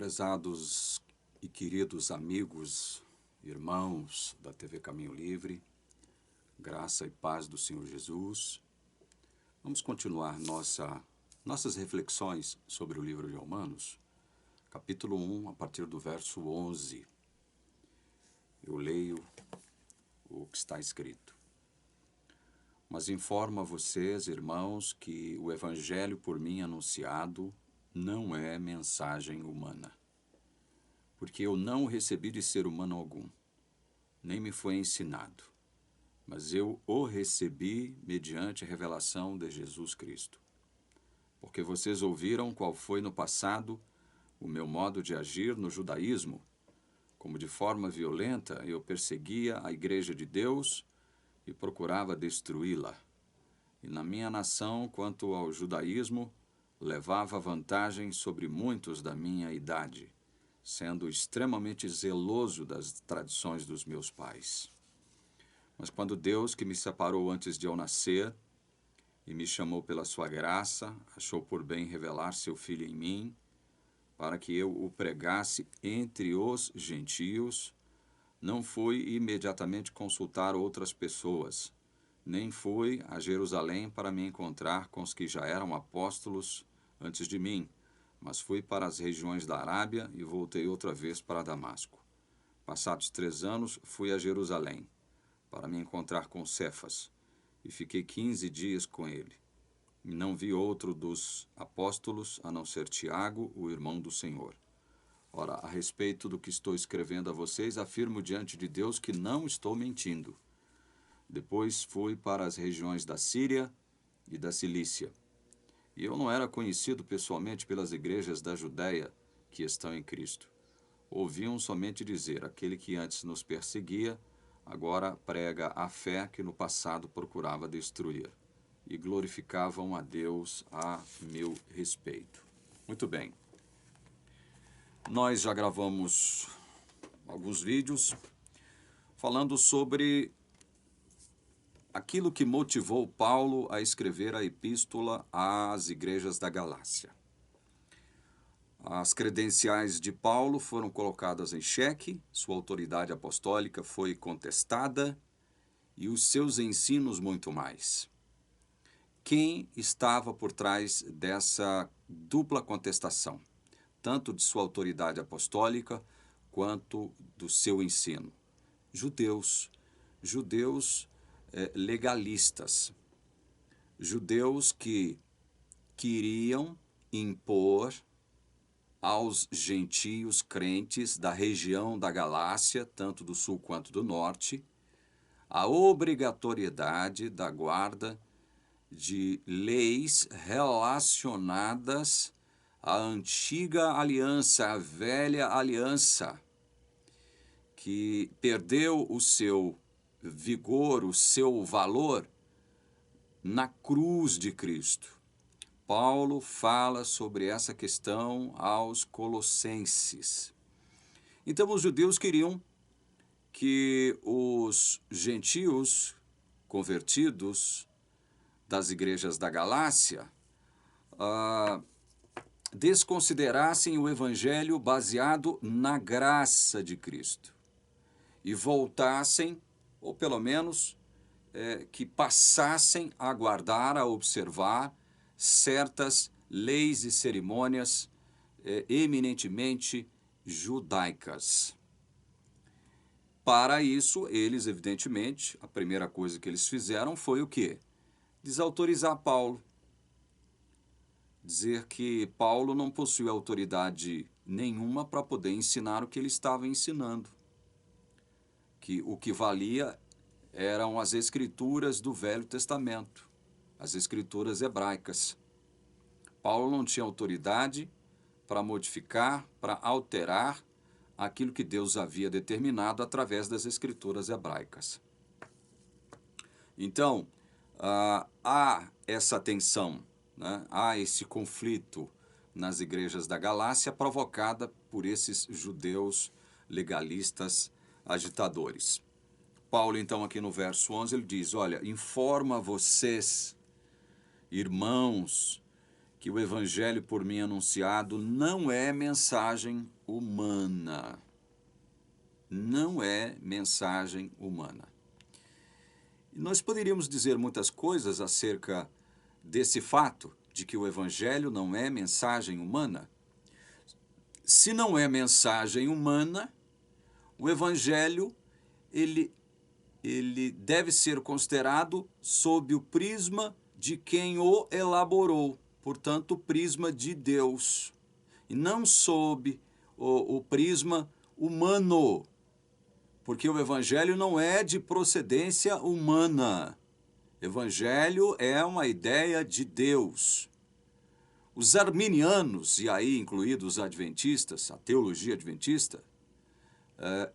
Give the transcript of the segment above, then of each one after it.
Prezados e queridos amigos, irmãos da TV Caminho Livre, graça e paz do Senhor Jesus, vamos continuar nossas reflexões sobre o livro de Romanos, capítulo 1, a partir do verso 11. Eu leio o que está escrito. Mas informo a vocês, irmãos, que o evangelho por mim anunciado não é mensagem humana. Porque eu não o recebi de ser humano algum, nem me foi ensinado, mas eu o recebi mediante a revelação de Jesus Cristo. Porque vocês ouviram qual foi no passado o meu modo de agir no judaísmo, como de forma violenta eu perseguia a igreja de Deus e procurava destruí-la. E na minha nação, quanto ao judaísmo, levava vantagem sobre muitos da minha idade, sendo extremamente zeloso das tradições dos meus pais. Mas quando Deus, que me separou antes de eu nascer e me chamou pela sua graça, achou por bem revelar seu Filho em mim, para que eu o pregasse entre os gentios, não fui imediatamente consultar outras pessoas, nem fui a Jerusalém para me encontrar com os que já eram apóstolos antes de mim, mas fui para as regiões da Arábia e voltei outra vez para Damasco. Passados 3 anos, fui a Jerusalém para me encontrar com Cefas e fiquei 15 dias com ele. E não vi outro dos apóstolos a não ser Tiago, o irmão do Senhor. Ora, a respeito do que estou escrevendo a vocês, afirmo diante de Deus que não estou mentindo. Depois fui para as regiões da Síria e da Cilícia. E eu não era conhecido pessoalmente pelas igrejas da Judéia que estão em Cristo. Ouviam somente dizer, aquele que antes nos perseguia, agora prega a fé que no passado procurava destruir. E glorificavam a Deus a meu respeito. Muito bem. Nós já gravamos alguns vídeos falando sobre aquilo que motivou Paulo a escrever a epístola às igrejas da Galácia. As credenciais de Paulo foram colocadas em xeque, sua autoridade apostólica foi contestada e os seus ensinos muito mais. Quem estava por trás dessa dupla contestação, tanto de sua autoridade apostólica quanto do seu ensino? Judeus legalistas, judeus que queriam impor aos gentios crentes da região da Galácia, tanto do sul quanto do norte, a obrigatoriedade da guarda de leis relacionadas à antiga aliança, à velha aliança, que perdeu o seu vigor, o seu valor na cruz de Cristo. Paulo fala sobre essa questão aos Colossenses. Então os judeus queriam que os gentios convertidos das igrejas da Galácia desconsiderassem o evangelho baseado na graça de Cristo e voltassem, ou pelo menos que passassem a guardar, a observar certas leis e cerimônias eminentemente judaicas. Para isso, eles, evidentemente, a primeira coisa que eles fizeram foi o quê? Desautorizar Paulo. Dizer que Paulo não possui autoridade nenhuma para poder ensinar o que ele estava ensinando. Que o que valia eram as escrituras do Velho Testamento, as escrituras hebraicas. Paulo não tinha autoridade para modificar, para alterar aquilo que Deus havia determinado através das escrituras hebraicas. Então, há essa tensão, né? Há esse conflito nas igrejas da Galácia provocada por esses judeus legalistas agitadores. Paulo, então, aqui no verso 11, ele diz, olha, informa vocês, irmãos, que o evangelho por mim anunciado não é mensagem humana. Não é mensagem humana. E nós poderíamos dizer muitas coisas acerca desse fato de que o evangelho não é mensagem humana. Se não é mensagem humana, o evangelho ele deve ser considerado sob o prisma de quem o elaborou, portanto, o prisma de Deus, e não sob o prisma humano, porque o evangelho não é de procedência humana. Evangelho é uma ideia de Deus. Os arminianos, e aí incluídos os adventistas, a teologia adventista,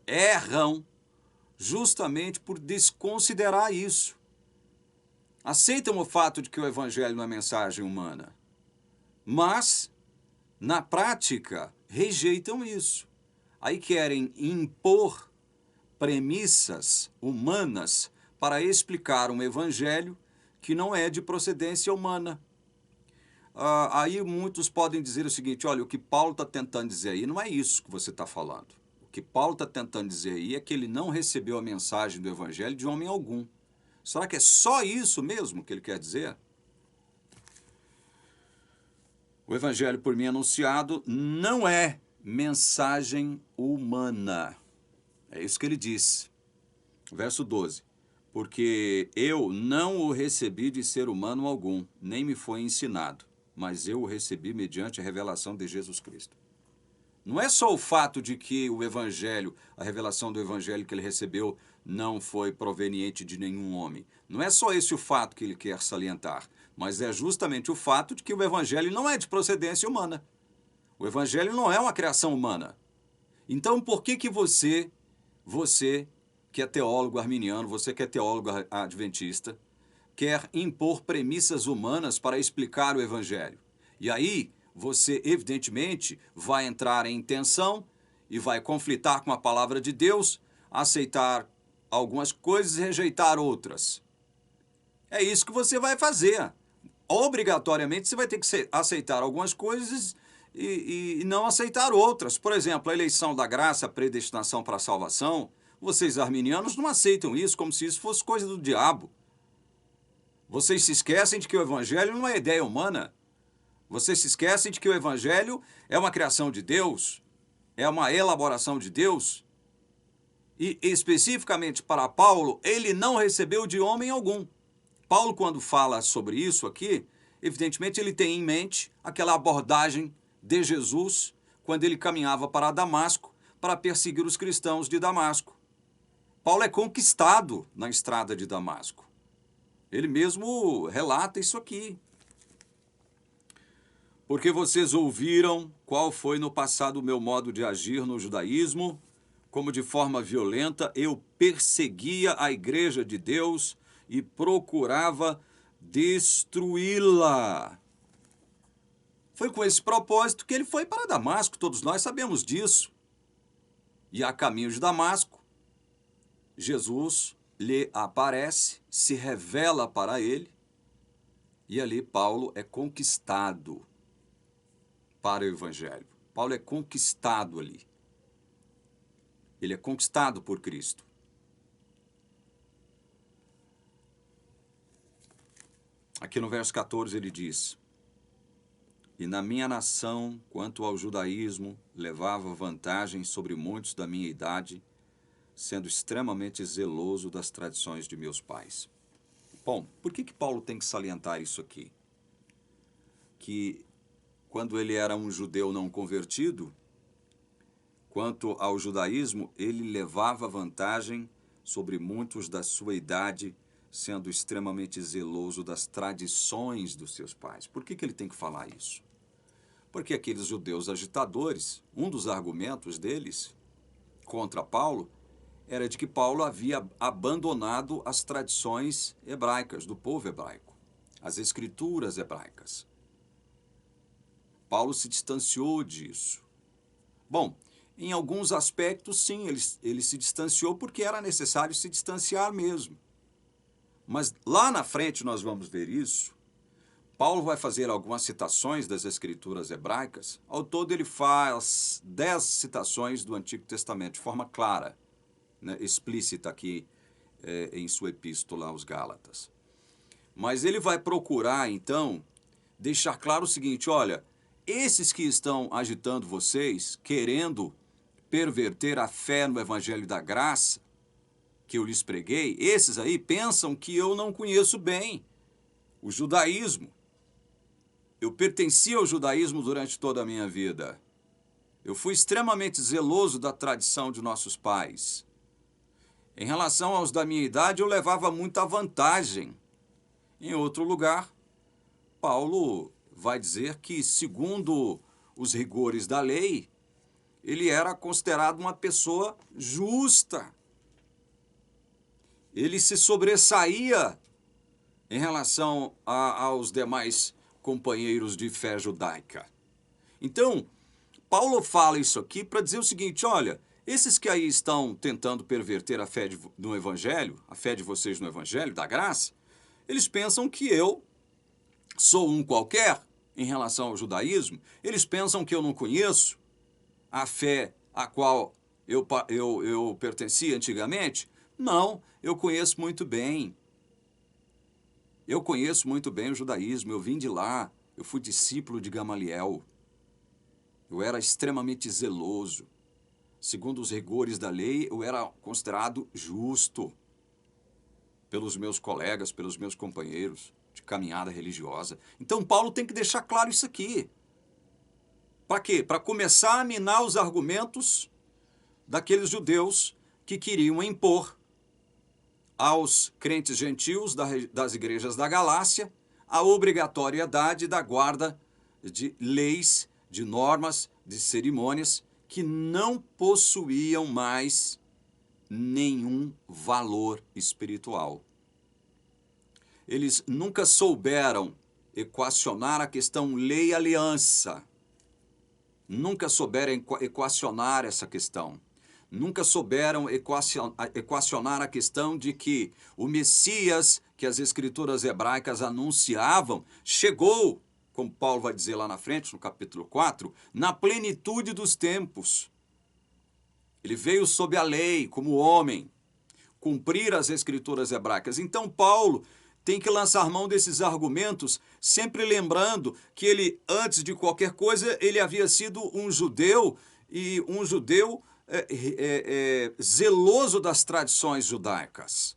erram justamente por desconsiderar isso. Aceitam o fato de que o evangelho não é mensagem humana, mas, na prática, rejeitam isso. Aí querem impor premissas humanas para explicar um evangelho que não é de procedência humana. Aí muitos podem dizer o seguinte: olha, o que Paulo está tentando dizer aí não é isso que você está falando. O que Paulo está tentando dizer aí é que ele não recebeu a mensagem do evangelho de homem algum. Será que é só isso mesmo que ele quer dizer? O evangelho por mim anunciado não é mensagem humana. É isso que ele diz. Verso 12. Porque eu não o recebi de ser humano algum, nem me foi ensinado, mas eu o recebi mediante a revelação de Jesus Cristo. Não é só o fato de que o evangelho, a revelação do evangelho que ele recebeu não foi proveniente de nenhum homem. Não é só esse o fato que ele quer salientar, mas é justamente o fato de que o evangelho não é de procedência humana. O evangelho não é uma criação humana. Então, por que você que é teólogo arminiano, você que é teólogo adventista, quer impor premissas humanas para explicar o evangelho? E aí, você, evidentemente, vai entrar em tensão e vai conflitar com a palavra de Deus, aceitar algumas coisas e rejeitar outras. É isso que você vai fazer. Obrigatoriamente, você vai ter que aceitar algumas coisas e não aceitar outras. Por exemplo, a eleição da graça, a predestinação para a salvação. Vocês arminianos não aceitam isso como se isso fosse coisa do diabo. Vocês se esquecem de que o evangelho não é ideia humana. Vocês se esquecem de que o evangelho é uma criação de Deus, é uma elaboração de Deus. E especificamente para Paulo, ele não recebeu de homem algum. Paulo, quando fala sobre isso aqui, evidentemente ele tem em mente aquela abordagem de Jesus quando ele caminhava para Damasco para perseguir os cristãos de Damasco. Paulo é conquistado na estrada de Damasco. Ele mesmo relata isso aqui. Porque vocês ouviram qual foi no passado o meu modo de agir no judaísmo, como de forma violenta eu perseguia a igreja de Deus e procurava destruí-la. Foi com esse propósito que ele foi para Damasco, todos nós sabemos disso. E a caminho de Damasco, Jesus lhe aparece, se revela para ele, e ali Paulo é conquistado para o evangelho. Paulo é conquistado ali. Ele é conquistado por Cristo. Aqui no verso 14 ele diz: e na minha nação, quanto ao judaísmo, levava vantagem sobre muitos da minha idade, sendo extremamente zeloso das tradições de meus pais. Bom, por que Paulo tem que salientar isso aqui? Que quando ele era um judeu não convertido, quanto ao judaísmo, ele levava vantagem sobre muitos da sua idade, sendo extremamente zeloso das tradições dos seus pais. Por que ele tem que falar isso? Porque aqueles judeus agitadores, um dos argumentos deles contra Paulo era de que Paulo havia abandonado as tradições hebraicas, do povo hebraico, as escrituras hebraicas. Paulo se distanciou disso. Bom, em alguns aspectos, sim, ele se distanciou porque era necessário se distanciar mesmo. Mas lá na frente nós vamos ver isso. Paulo vai fazer algumas citações das Escrituras hebraicas. Ao todo, ele faz 10 citações do Antigo Testamento, de forma clara, né, explícita aqui em sua epístola aos Gálatas. Mas ele vai procurar, então, deixar claro o seguinte: olha, esses que estão agitando vocês, querendo perverter a fé no Evangelho da Graça, que eu lhes preguei, esses aí pensam que eu não conheço bem o judaísmo. Eu pertencia ao judaísmo durante toda a minha vida. Eu fui extremamente zeloso da tradição de nossos pais. Em relação aos da minha idade, eu levava muita vantagem. Em outro lugar, Paulo vai dizer que, segundo os rigores da lei, ele era considerado uma pessoa justa. Ele se sobressaía em relação aos demais companheiros de fé judaica. Então, Paulo fala isso aqui para dizer o seguinte: olha, esses que aí estão tentando perverter a fé no Evangelho, a fé de vocês no Evangelho da graça, eles pensam que eu sou um qualquer em relação ao judaísmo. Eles pensam que eu não conheço a fé a qual eu pertencia antigamente. Não, eu conheço muito bem. Eu conheço muito bem o judaísmo, eu vim de lá, eu fui discípulo de Gamaliel. Eu era extremamente zeloso. Segundo os rigores da lei, eu era considerado justo pelos meus colegas, pelos meus companheiros de caminhada religiosa. Então Paulo tem que deixar claro isso aqui. Para quê? Para começar a minar os argumentos daqueles judeus que queriam impor aos crentes gentios das igrejas da Galácia a obrigatoriedade da guarda de leis, de normas, de cerimônias que não possuíam mais nenhum valor espiritual. Eles nunca souberam equacionar a questão lei-aliança. Nunca souberam equacionar essa questão. Nunca souberam equacionar a questão de que o Messias que as Escrituras hebraicas anunciavam chegou, como Paulo vai dizer lá na frente, no capítulo 4, na plenitude dos tempos. Ele veio sob a lei, como homem, cumprir as Escrituras hebraicas. Então Paulo tem que lançar mão desses argumentos, sempre lembrando que ele, antes de qualquer coisa, ele havia sido um judeu, e um judeu zeloso das tradições judaicas.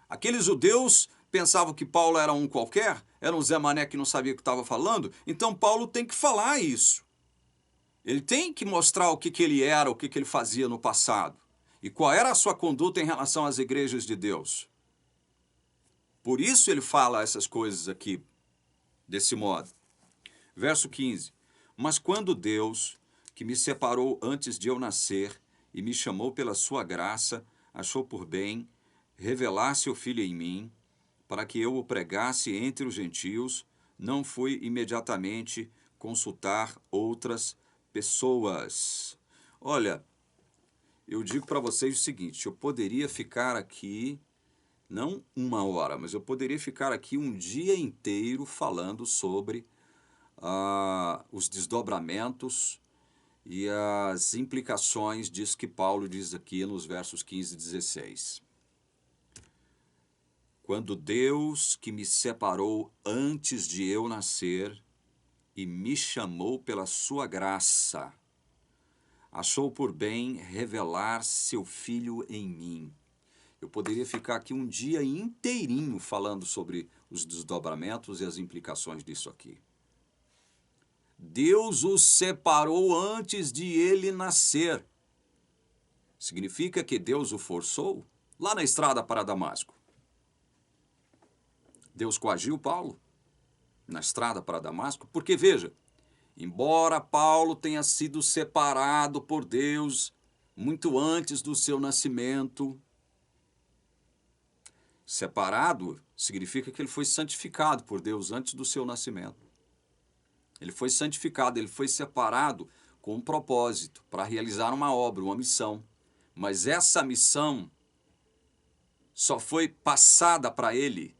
Aqueles judeus pensavam que Paulo era um qualquer, era um Zé Mané que não sabia o que estava falando, então Paulo tem que falar isso. Ele tem que mostrar o que ele era, o que ele fazia no passado, e qual era a sua conduta em relação às igrejas de Deus. Por isso ele fala essas coisas aqui, desse modo. Verso 15. Mas quando Deus, que me separou antes de eu nascer e me chamou pela sua graça, achou por bem revelar seu Filho em mim, para que eu o pregasse entre os gentios, não fui imediatamente consultar outras pessoas. Olha, eu digo para vocês o seguinte: eu poderia ficar aqui, não uma hora, mas eu poderia ficar aqui um dia inteiro falando sobre os desdobramentos e as implicações disso que Paulo diz aqui nos versos 15 e 16. Quando Deus, que me separou antes de eu nascer e me chamou pela sua graça, achou por bem revelar seu Filho em mim. Eu poderia ficar aqui um dia inteirinho falando sobre os desdobramentos e as implicações disso aqui. Deus o separou antes de ele nascer. Significa que Deus o forçou? Lá na estrada para Damasco, Deus coagiu Paulo na estrada para Damasco? Porque, veja, embora Paulo tenha sido separado por Deus muito antes do seu nascimento, separado significa que ele foi santificado por Deus antes do seu nascimento. Ele foi santificado, ele foi separado com um propósito, para realizar uma obra, uma missão. Mas essa missão só foi passada para ele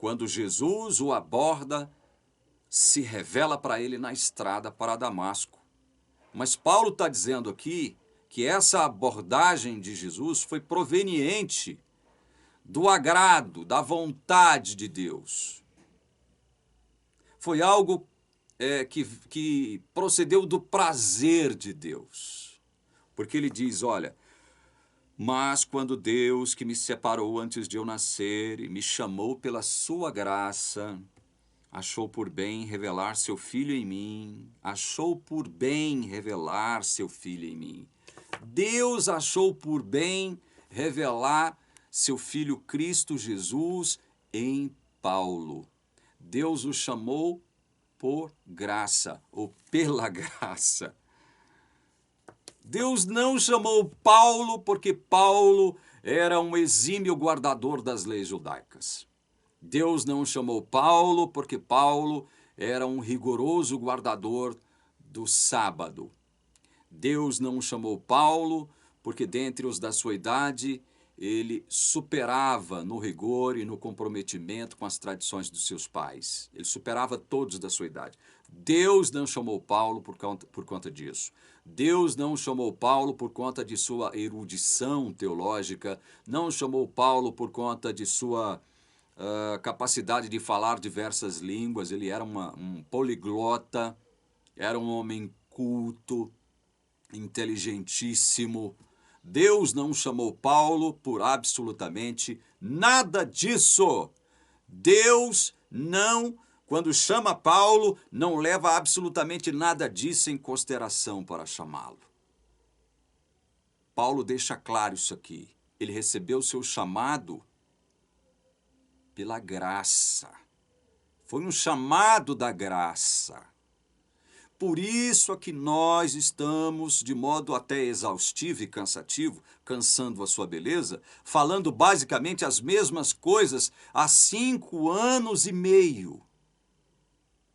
Quando Jesus o aborda, se revela para ele na estrada para Damasco. Mas Paulo está dizendo aqui que essa abordagem de Jesus foi proveniente do agrado, da vontade de Deus. Foi algo que procedeu do prazer de Deus. Porque ele diz, olha, mas quando Deus que me separou antes de eu nascer e me chamou pela sua graça, achou por bem revelar seu Filho em mim, achou por bem revelar seu Filho em mim. Deus achou por bem revelar seu Filho Cristo Jesus em Paulo. Deus o chamou por graça, ou pela graça. Deus não chamou Paulo porque Paulo era um exímio guardador das leis judaicas. Deus não chamou Paulo porque Paulo era um rigoroso guardador do sábado. Deus não chamou Paulo porque dentre os da sua idade ele superava no rigor e no comprometimento com as tradições dos seus pais. Ele superava todos da sua idade. Deus não chamou Paulo por conta disso. Deus não chamou Paulo por conta de sua erudição teológica, não chamou Paulo por conta de sua capacidade de falar diversas línguas. Ele era um poliglota, era um homem culto, inteligentíssimo. Deus não chamou Paulo por absolutamente nada disso. Deus não, quando chama Paulo, não leva absolutamente nada disso em consideração para chamá-lo. Paulo deixa claro isso aqui. Ele recebeu o seu chamado pela graça. Foi um chamado da graça. Por isso é que nós estamos, de modo até exaustivo e cansativo, cansando a sua beleza, falando basicamente as mesmas coisas há 5 anos e meio.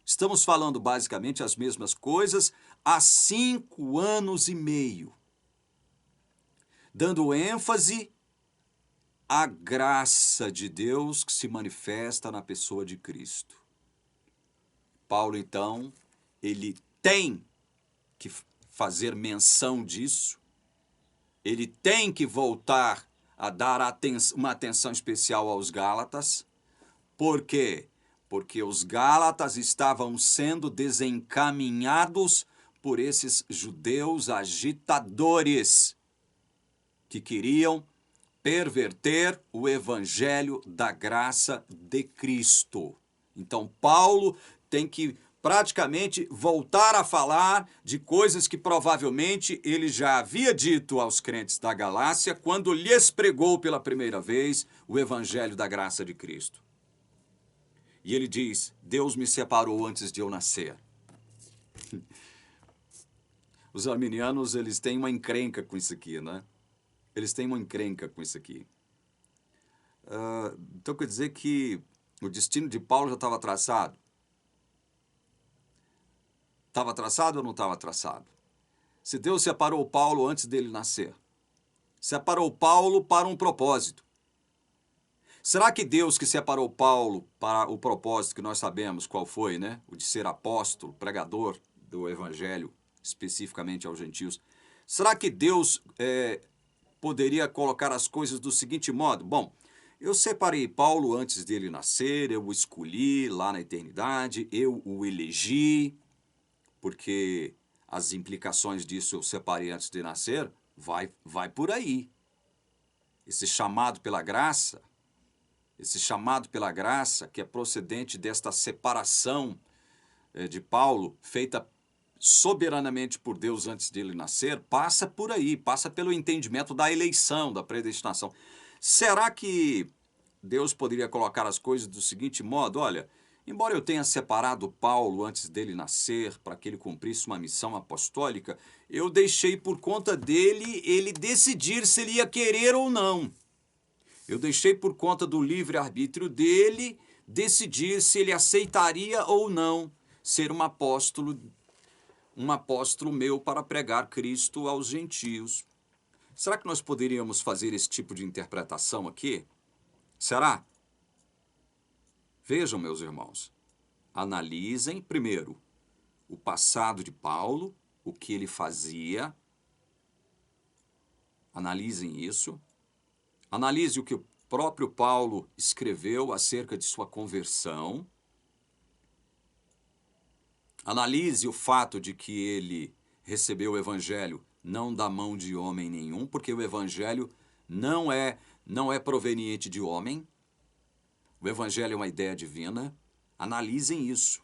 Estamos falando basicamente as mesmas coisas há 5 anos e meio. Dando ênfase à graça de Deus que se manifesta na pessoa de Cristo. Paulo, então, ele tem que fazer menção disso, ele tem que voltar a dar uma atenção especial aos Gálatas. Por quê? Porque os Gálatas estavam sendo desencaminhados por esses judeus agitadores que queriam perverter o evangelho da graça de Cristo. Então, Paulo tem que praticamente voltar a falar de coisas que provavelmente ele já havia dito aos crentes da Galácia quando lhes pregou pela primeira vez o evangelho da graça de Cristo. E ele diz, Deus me separou antes de eu nascer. Os arminianos, eles têm uma encrenca com isso aqui, né? Eles têm uma encrenca com isso aqui. Então quer dizer que o destino de Paulo já estava traçado? Estava traçado ou não estava traçado? Se Deus separou Paulo antes dele nascer, separou Paulo para um propósito. Será que Deus que separou Paulo para o propósito que nós sabemos qual foi, né? O de ser apóstolo, pregador do evangelho, especificamente aos gentios. Será que Deus poderia colocar as coisas do seguinte modo? Bom, eu separei Paulo antes dele nascer, eu o escolhi lá na eternidade, eu o elegi, porque as implicações disso eu separei antes de nascer, vai por aí. Esse chamado pela graça, que é procedente desta separação de Paulo, feita soberanamente por Deus antes dele nascer, passa por aí, passa pelo entendimento da eleição, da predestinação. Será que Deus poderia colocar as coisas do seguinte modo? Olha, embora eu tenha separado Paulo antes dele nascer para que ele cumprisse uma missão apostólica, eu deixei por conta dele ele decidir se ele ia querer ou não. Eu deixei por conta do livre-arbítrio dele decidir se ele aceitaria ou não ser um apóstolo meu para pregar Cristo aos gentios. Será que nós poderíamos fazer esse tipo de interpretação aqui? Será? Vejam, meus irmãos, analisem primeiro o passado de Paulo, o que ele fazia. Analisem isso. Analise o que o próprio Paulo escreveu acerca de sua conversão. Analise o fato de que ele recebeu o evangelho não da mão de homem nenhum, porque o evangelho não é proveniente de homem. O evangelho é uma ideia divina. Analisem isso.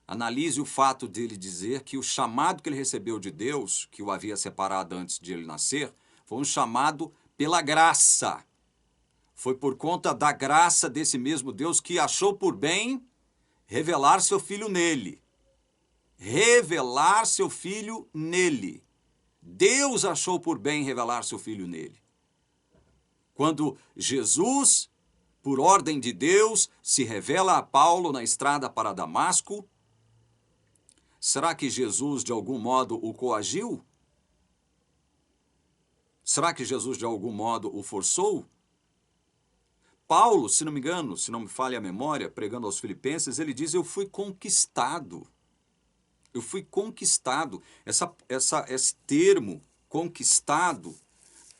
Analise o fato dele dizer que o chamado que ele recebeu de Deus, que o havia separado antes de ele nascer, foi um chamado pela graça. Foi por conta da graça desse mesmo Deus que achou por bem revelar seu filho nele. Revelar seu filho nele. Deus achou por bem revelar seu filho nele. Quando Jesus, por ordem de Deus, se revela a Paulo na estrada para Damasco, será que Jesus de algum modo o coagiu? Será que Jesus de algum modo o forçou? Paulo, se não me engano, se não me falha a memória, pregando aos Filipenses, ele diz: eu fui conquistado. Eu fui conquistado. Esse termo, conquistado,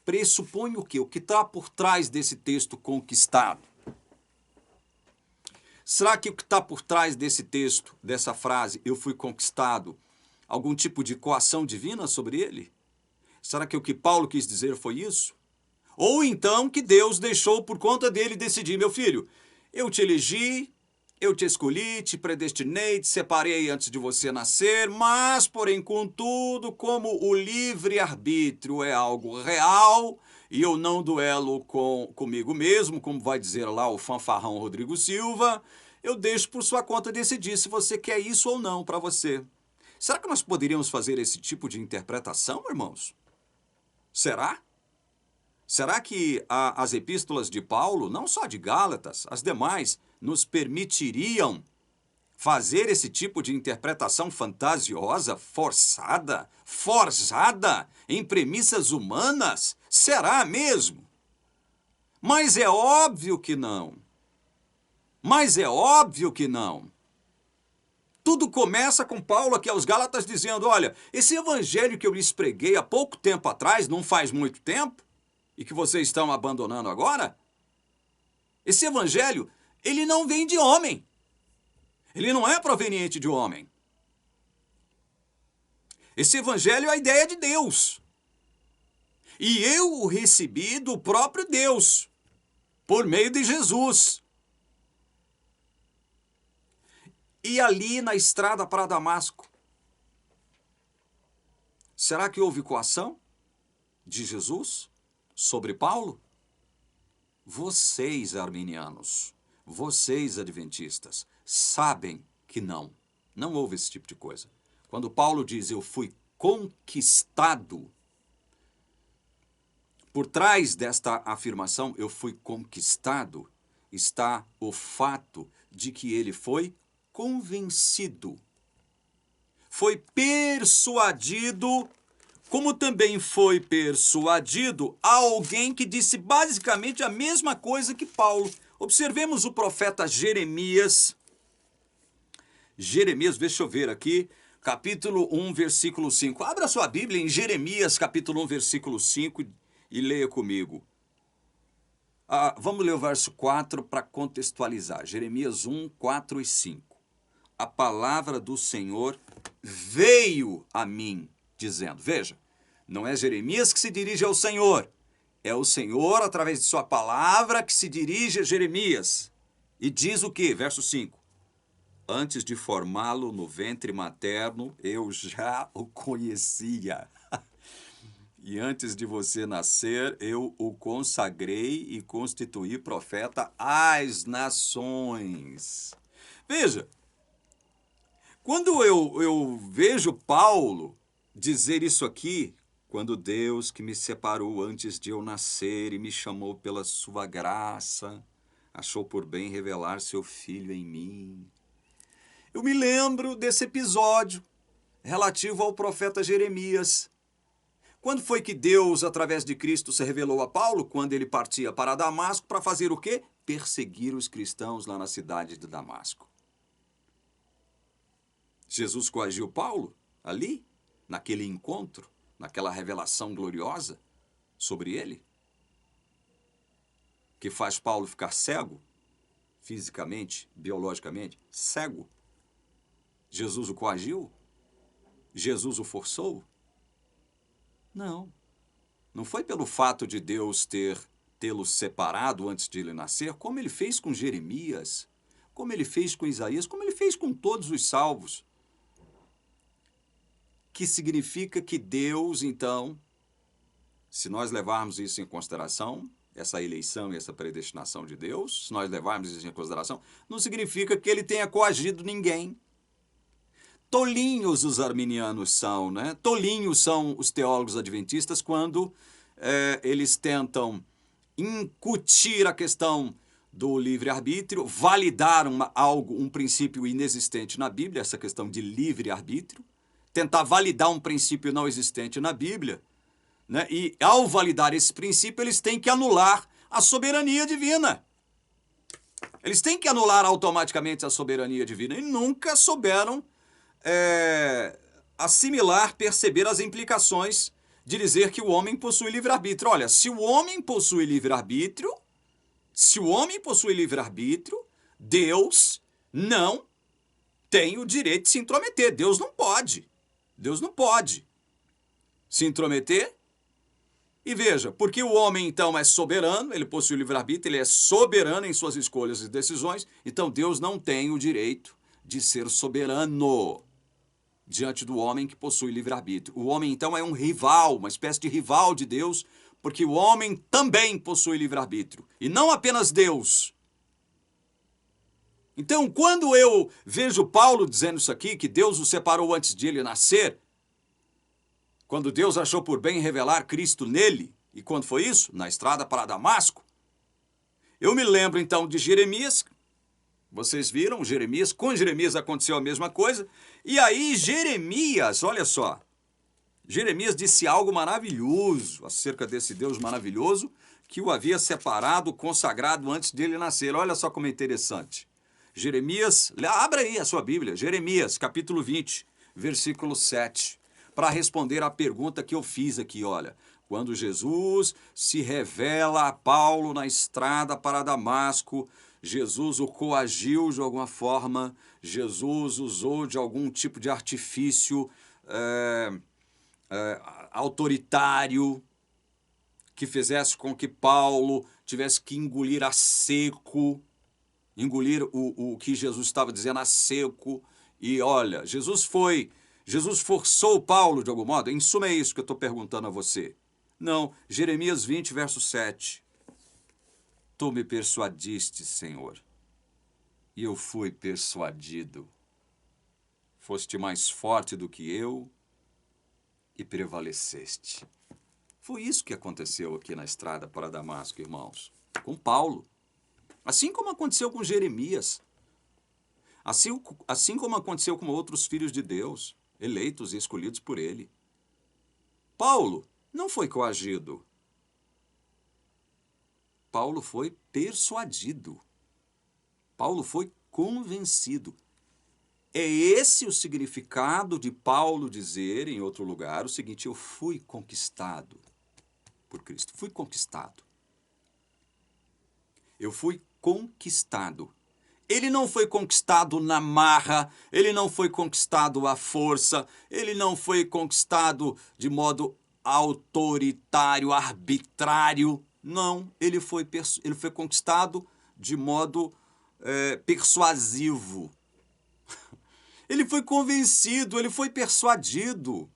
pressupõe o quê? O que está por trás desse texto conquistado? Será que o que está por trás desse texto, dessa frase, eu fui conquistado, algum tipo de coação divina sobre ele? Será que o que Paulo quis dizer foi isso? Ou então que Deus deixou por conta dele decidir: meu filho, eu te elegi, eu te escolhi, te predestinei, te separei antes de você nascer, mas, porém, contudo, como o livre-arbítrio é algo real e eu não duelo comigo mesmo, como vai dizer lá o fanfarrão Rodrigo Silva, eu deixo por sua conta decidir se você quer isso ou não para você. Será que nós poderíamos fazer esse tipo de interpretação, irmãos? Será? Será que as epístolas de Paulo, não só de Gálatas, as demais, nos permitiriam fazer esse tipo de interpretação fantasiosa, forçada, forjada, em premissas humanas? Será mesmo? Mas é óbvio que não. Mas é óbvio que não. Tudo começa com Paulo aqui aos Gálatas dizendo: olha, esse evangelho que eu lhes preguei há pouco tempo atrás, não faz muito tempo, e que vocês estão abandonando agora, esse evangelho, ele não vem de homem. Ele não é proveniente de homem. Esse evangelho é a ideia de Deus. E eu o recebi do próprio Deus, por meio de Jesus. E ali na estrada para Damasco, será que houve coação de Jesus sobre Paulo? Vocês, arminianos, vocês, adventistas, sabem que não. Não houve esse tipo de coisa. Quando Paulo diz: eu fui conquistado, por trás desta afirmação, eu fui conquistado, está o fato de que ele foi convencido. Foi persuadido, como também foi persuadido a alguém que disse basicamente a mesma coisa que Paulo. Observemos o profeta Jeremias. Jeremias, deixa eu ver aqui, capítulo 1, versículo 5. Abra sua Bíblia em Jeremias, capítulo 1, versículo 5 e leia comigo. Vamos ler o verso 4 para contextualizar. Jeremias 1, 4 e 5. A palavra do Senhor veio a mim, dizendo. Veja, não é Jeremias que se dirige ao Senhor. É o Senhor, através de sua palavra, que se dirige a Jeremias. E diz o quê? Verso 5. Antes de formá-lo no ventre materno, eu já o conhecia. E antes de você nascer, eu o consagrei e constituí profeta às nações. Veja, quando eu vejo Paulo dizer isso aqui, quando Deus que me separou antes de eu nascer e me chamou pela sua graça, achou por bem revelar seu filho em mim. Eu me lembro desse episódio relativo ao profeta Jeremias. Quando foi que Deus, através de Cristo, se revelou a Paulo? Quando ele partia para Damasco para fazer o quê? perseguir os cristãos lá na cidade de Damasco. Jesus coagiu Paulo ali, naquele encontro, naquela revelação gloriosa sobre ele, que faz Paulo ficar cego, fisicamente, biologicamente, cego. Jesus o coagiu? Jesus o forçou? Não. Não foi pelo fato de Deus tê-lo separado antes de ele nascer, como ele fez com Jeremias, como ele fez com Isaías, como ele fez com todos os salvos. Que significa que Deus, então, se nós levarmos isso em consideração, essa eleição e essa predestinação de Deus, se nós levarmos isso em consideração, não significa que ele tenha coagido ninguém. Tolinhos os arminianos são, né? Tolinhos são os teólogos adventistas quando eles tentam incutir a questão do livre-arbítrio, validar um princípio inexistente na Bíblia, essa questão de livre-arbítrio, tentar validar um princípio não existente na Bíblia, né? E ao validar esse princípio, eles têm que anular a soberania divina. Eles têm que anular automaticamente a soberania divina e nunca souberam assimilar, perceber as implicações de dizer que o homem possui livre-arbítrio. Olha, se o homem possui livre-arbítrio, Deus não tem o direito de se intrometer. Deus não pode se intrometer. E veja, porque o homem então é soberano, ele possui livre-arbítrio, ele é soberano em suas escolhas e decisões, então Deus não tem o direito de ser soberano diante do homem que possui livre-arbítrio. O homem, então, é um rival, uma espécie de rival de Deus, porque o homem também possui livre-arbítrio, e não apenas Deus. Então, quando eu vejo Paulo dizendo isso aqui, que Deus o separou antes de ele nascer, quando Deus achou por bem revelar Cristo nele, e quando foi isso? Na estrada para Damasco. Eu me lembro, então, de Jeremias. Vocês viram, com Jeremias aconteceu a mesma coisa. E aí Jeremias, olha só, Jeremias disse algo maravilhoso acerca desse Deus maravilhoso que o havia separado, consagrado antes dele nascer. Olha só como é interessante. Jeremias, abra aí a sua Bíblia, Jeremias, capítulo 20, versículo 7, para responder à pergunta que eu fiz aqui, olha. Quando Jesus se revela a Paulo na estrada para Damasco, Jesus o coagiu de alguma forma, Jesus usou de algum tipo de artifício autoritário que fizesse com que Paulo tivesse que engolir a seco, engolir o que Jesus estava dizendo a seco. E olha, Jesus forçou Paulo de algum modo? Em suma é isso que eu estou perguntando a você. Não, Jeremias 20, verso 7. Tu me persuadiste, Senhor, e eu fui persuadido. Foste mais forte do que eu e prevaleceste. Foi isso que aconteceu aqui na estrada para Damasco, irmãos, com Paulo. Assim como aconteceu com Jeremias. Assim como aconteceu com outros filhos de Deus, eleitos e escolhidos por ele. Paulo não foi coagido. Paulo foi persuadido. Paulo foi convencido. É esse o significado de Paulo dizer, em outro lugar, o seguinte: eu fui conquistado por Cristo. Fui conquistado. Eu fui conquistado. Ele não foi conquistado na marra, ele não foi conquistado à força, ele não foi conquistado de modo autoritário, arbitrário. Não, ele foi conquistado de modo persuasivo. Ele foi convencido, ele foi persuadido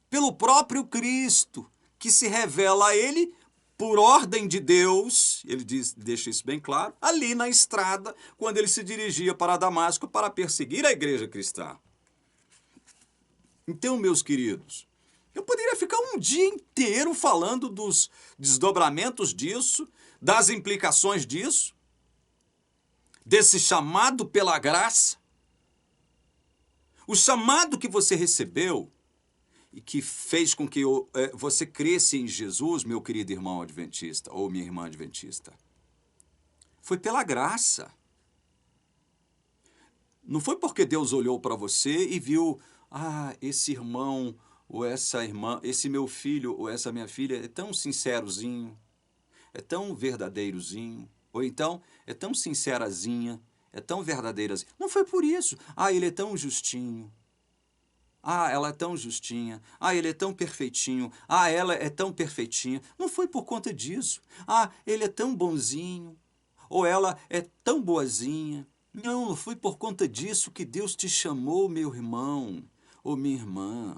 pelo próprio Cristo, que se revela a ele por ordem de Deus. Ele deixa isso bem claro, ali na estrada, quando ele se dirigia para Damasco para perseguir a igreja cristã. Então, meus queridos, eu poderia ficar um dia inteiro falando dos desdobramentos disso, das implicações disso, desse chamado pela graça. O chamado que você recebeu e que fez com que você cresça em Jesus, meu querido irmão adventista ou minha irmã adventista. Foi pela graça. Não foi porque Deus olhou para você e viu, esse irmão ou essa irmã, esse meu filho ou essa minha filha é tão sincerozinho, é tão verdadeirozinho, ou então é tão sincerazinha, é tão verdadeirazinha. Não foi por isso. Ele é tão justinho. Ela é tão justinha. Ele é tão perfeitinho. Ela é tão perfeitinha. Não foi por conta disso. Ele é tão bonzinho. Ou ela é tão boazinha. Não foi por conta disso que Deus te chamou, meu irmão ou minha irmã,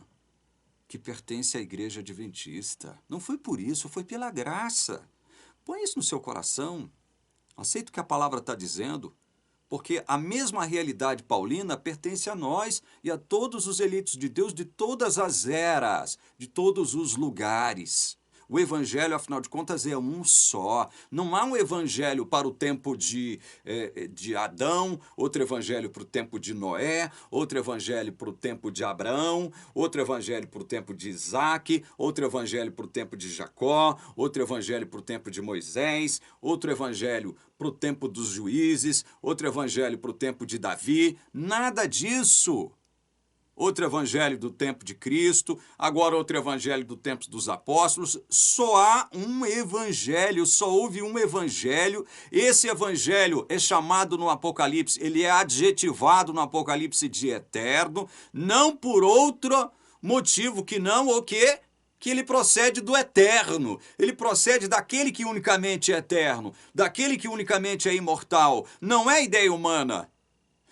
que pertence à igreja adventista. Não foi por isso, foi pela graça. Põe isso no seu coração. Aceita o que a palavra está dizendo. Porque a mesma realidade paulina pertence a nós e a todos os eleitos de Deus de todas as eras, de todos os lugares. O evangelho, afinal de contas, é um só. Não há um evangelho para o tempo de Adão, outro evangelho para o tempo de Noé, outro evangelho para o tempo de Abraão, outro evangelho para o tempo de Isaac, outro evangelho para o tempo de Jacó, outro evangelho para o tempo de Moisés, outro evangelho para o tempo dos juízes, outro evangelho para o tempo de Davi. Nada disso. Outro evangelho do tempo de Cristo, agora outro evangelho do tempo dos apóstolos. Só há um evangelho, só houve um evangelho. Esse evangelho é chamado no Apocalipse, ele é adjetivado no Apocalipse de eterno, não por outro motivo que não o quê? Que ele procede do eterno, ele procede daquele que unicamente é eterno, daquele que unicamente é imortal. Não é ideia humana.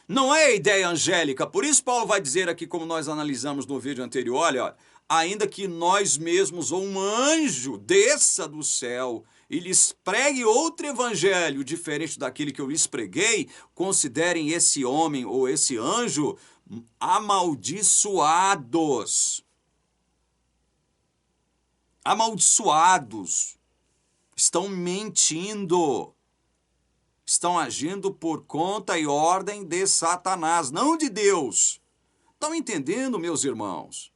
Não é ideia angélica. Por isso Paulo vai dizer aqui, como nós analisamos no vídeo anterior, olha, ainda que nós mesmos ou um anjo desça do céu e lhes pregue outro evangelho diferente daquele que eu lhes preguei, considerem esse homem ou esse anjo amaldiçoados. Amaldiçoados. Estão mentindo. Estão agindo por conta e ordem de Satanás, não de Deus. Estão entendendo, meus irmãos?